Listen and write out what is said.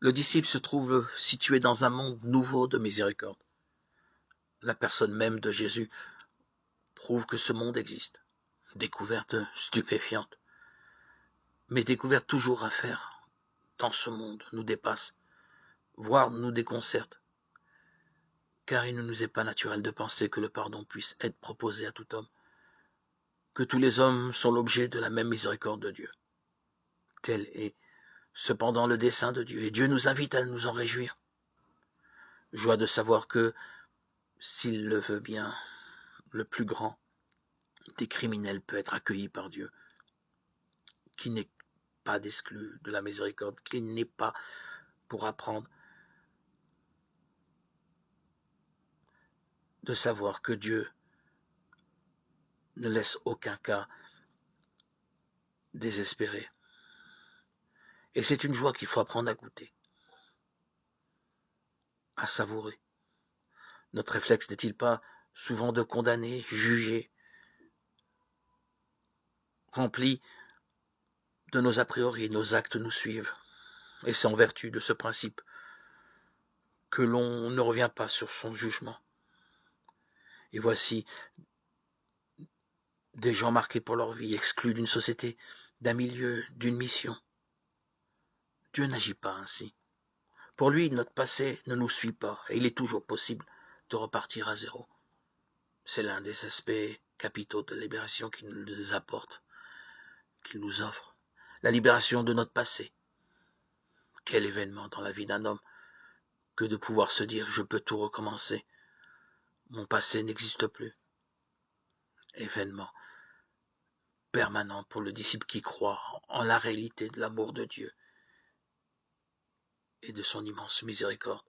Le disciple se trouve situé dans un monde nouveau de miséricorde. La personne même de Jésus prouve que ce monde existe. Découverte stupéfiante, mais découverte toujours à faire dans ce monde nous dépasse, voire nous déconcerte, car il ne nous est pas naturel de penser que le pardon puisse être proposé à tout homme, que tous les hommes sont l'objet de la même miséricorde de Dieu. Tel est cependant le dessein de Dieu, et Dieu nous invite à nous en réjouir. Joie de savoir que, s'il le veut bien, le plus grand des criminels peut être accueilli par Dieu, qui n'est pas d'exclu de la miséricorde, qui n'est pas pour apprendre, de savoir que Dieu ne laisse aucun cas désespéré. Et c'est une joie qu'il faut apprendre à goûter, à savourer. Notre réflexe n'est-il pas souvent de condamner, juger, rempli de nos a priori, nos actes nous suivent. Et c'est en vertu de ce principe que l'on ne revient pas sur son jugement. Et voici des gens marqués pour leur vie, exclus d'une société, d'un milieu, d'une mission. Dieu n'agit pas ainsi. Pour lui, notre passé ne nous suit pas, et il est toujours possible de repartir à zéro. C'est l'un des aspects capitaux de la libération qu'il nous apporte, qu'il nous offre. La libération de notre passé. Quel événement dans la vie d'un homme que de pouvoir se dire « je peux tout recommencer ». Mon passé n'existe plus. Événement permanent pour le disciple qui croit en la réalité de l'amour de Dieu et de son immense miséricorde.